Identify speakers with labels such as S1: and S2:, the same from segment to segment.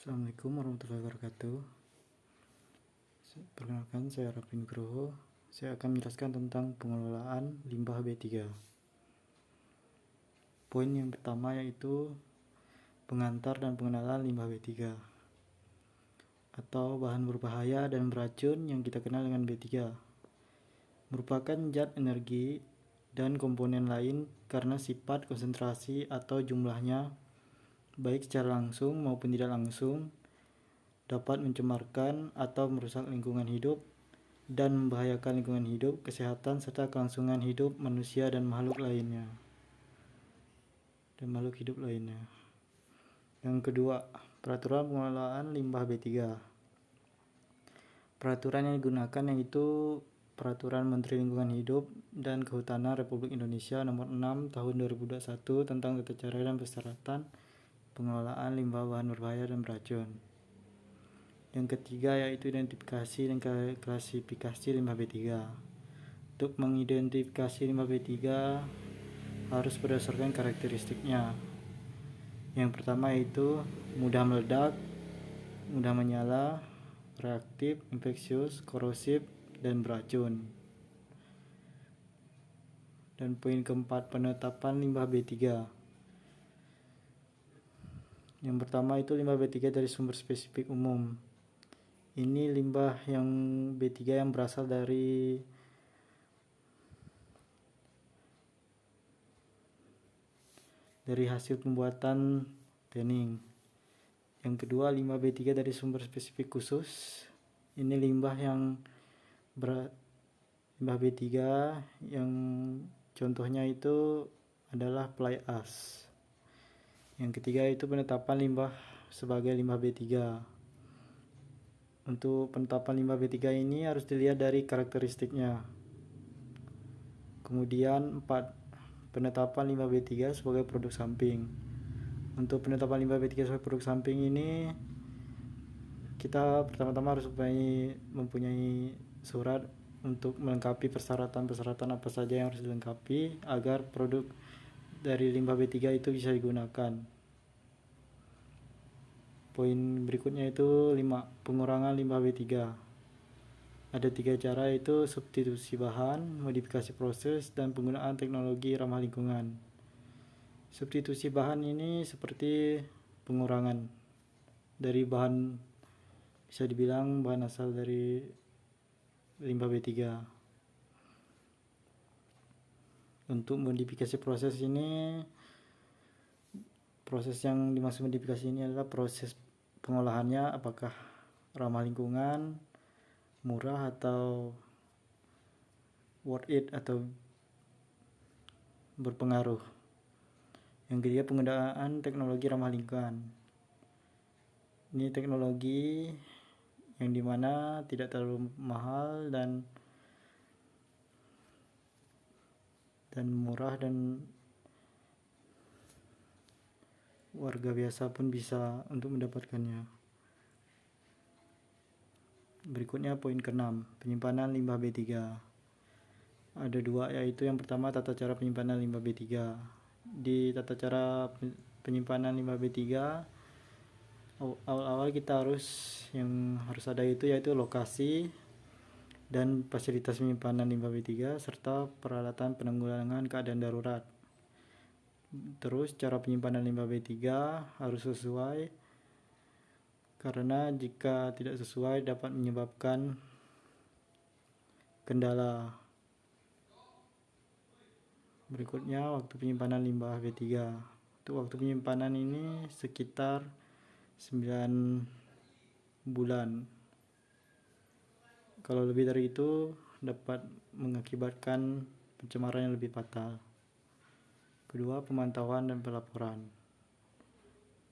S1: Assalamualaikum warahmatullahi wabarakatuh. Perkenalkan, saya Raffi Nugroho. Saya akan menjelaskan tentang pengelolaan limbah B3. Poin yang pertama yaitu pengantar dan pengenalan limbah B3 atau bahan berbahaya dan beracun yang kita kenal dengan B3. Merupakan zat energi dan komponen lain karena sifat konsentrasi atau jumlahnya baik secara langsung maupun tidak langsung dapat mencemarkan atau merusak lingkungan hidup dan membahayakan lingkungan hidup, kesehatan, serta kelangsungan hidup manusia dan makhluk hidup lainnya. Yang kedua, peraturan pengelolaan limbah B3. Peraturan yang digunakan yaitu Peraturan Menteri Lingkungan Hidup dan Kehutanan Republik Indonesia Nomor 6 Tahun 2021 tentang tata cara dan persyaratan pengelolaan limbah bahan berbahaya dan beracun. Yang ketiga yaitu identifikasi dan klasifikasi limbah B3. Untuk mengidentifikasi limbah B3 harus berdasarkan karakteristiknya. Yang pertama yaitu mudah meledak, mudah menyala, reaktif, infeksius, korosif, dan beracun. Dan poin keempat, penetapan limbah B3. Yang pertama itu limbah B3 dari sumber spesifik umum. Ini limbah yang B3 yang berasal dari hasil pembuatan tanning. Yang kedua, limbah B3 dari sumber spesifik khusus. Ini limbah B3 yang contohnya itu adalah fly ash. Yang ketiga itu penetapan limbah sebagai limbah B3. Untuk penetapan limbah B3 ini harus dilihat dari karakteristiknya. Kemudian 4. Penetapan limbah B3 sebagai produk samping. Untuk penetapan limbah B3 sebagai produk samping ini kita pertama-tama harus mempunyai surat untuk melengkapi persyaratan apa saja yang harus dilengkapi agar produk dari limbah B3 itu bisa digunakan. Poin berikutnya itu 5. Pengurangan limbah B3. Ada 3 cara yaitu substitusi bahan, modifikasi proses, dan penggunaan teknologi ramah lingkungan. Substitusi bahan ini seperti pengurangan dari bahan, bisa dibilang bahan asal dari limbah B3. Untuk modifikasi proses yang dimaksud modifikasi ini adalah proses pengolahannya apakah ramah lingkungan, murah atau worth it atau berpengaruh. Yang ketiga, penggunaan teknologi ramah lingkungan. Ini teknologi yang dimana tidak terlalu mahal dan murah, dan warga biasa pun bisa untuk mendapatkannya. Berikutnya poin ke-6, penyimpanan limbah B3. Ada 2 yaitu yang pertama tata cara penyimpanan limbah B3. Di tata cara penyimpanan limbah B3 awal-awal kita harus ada itu yaitu lokasi dan fasilitas penyimpanan limbah B3 serta peralatan penanggulangan keadaan darurat. Terus cara penyimpanan limbah B3 harus sesuai, karena jika tidak sesuai dapat menyebabkan kendala. Berikutnya waktu penyimpanan limbah B3. Untuk waktu penyimpanan ini sekitar 9 bulan. Kalau lebih dari itu dapat mengakibatkan pencemaran yang lebih fatal. Kedua, pemantauan dan pelaporan.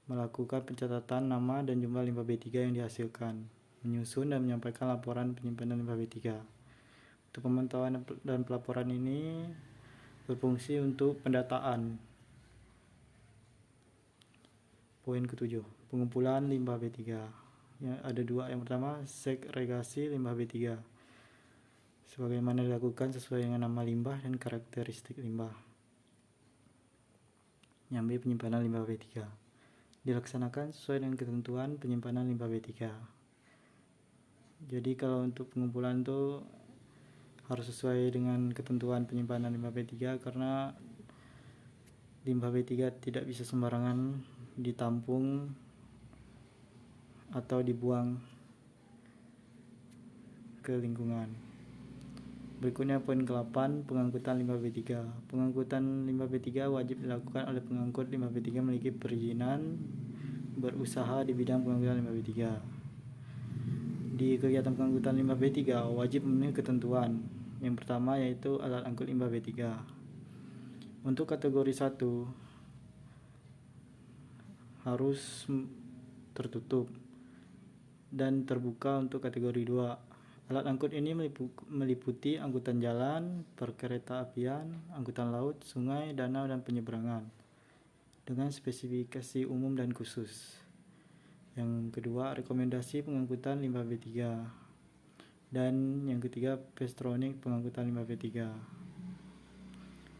S1: Melakukan pencatatan nama dan jumlah limbah B3 yang dihasilkan. Menyusun dan menyampaikan laporan penyimpanan limbah B3. Untuk pemantauan dan pelaporan ini berfungsi untuk pendataan. Poin ke-7, pengumpulan limbah B3. Ada 2, yang pertama segregasi limbah B3 sebagaimana dilakukan sesuai dengan nama limbah dan karakteristik limbah. Yang B, penyimpanan limbah B3. dilaksanakan sesuai dengan ketentuan penyimpanan limbah B3. Jadi kalau untuk pengumpulan itu harus sesuai dengan ketentuan penyimpanan limbah B3, karena limbah B3 tidak bisa sembarangan ditampung atau dibuang ke lingkungan. Berikutnya poin ke-8, pengangkutan limbah B3. Pengangkutan limbah B3 wajib dilakukan oleh pengangkut limbah B3 memiliki perizinan berusaha di bidang pengangkutan limbah B3. Di kegiatan pengangkutan limbah B3 wajib memenuhi ketentuan. Yang pertama yaitu alat angkut limbah B3. Untuk kategori 1 harus tertutup dan terbuka. Untuk kategori 2, alat angkut ini meliputi angkutan jalan, perkereta-apian, angkutan laut, sungai, danau, dan penyeberangan dengan spesifikasi umum dan khusus. Yang kedua, rekomendasi pengangkutan limbah B3. Dan yang ketiga, Pestronik pengangkutan limbah B3.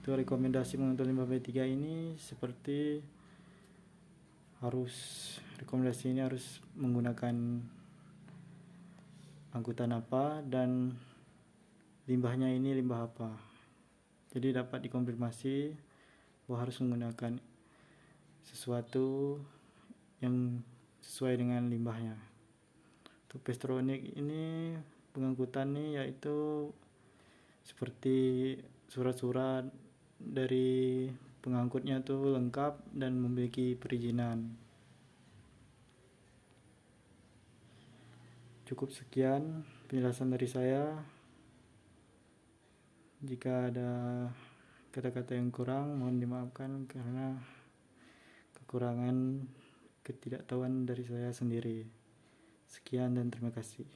S1: Itu rekomendasi pengangkutan limbah B3 ini seperti rekomendasi ini harus menggunakan angkutan apa dan limbahnya ini limbah apa. Jadi dapat dikonfirmasi bahwa harus menggunakan sesuatu yang sesuai dengan limbahnya. Untuk Pestronik ini pengangkutan nih yaitu seperti surat-surat dari pengangkutnya tuh lengkap dan memiliki perizinan. Cukup sekian penjelasan dari saya. Jika ada kata-kata yang kurang, mohon dimaafkan karena kekurangan ketidaktahuan dari saya sendiri. Sekian dan terima kasih.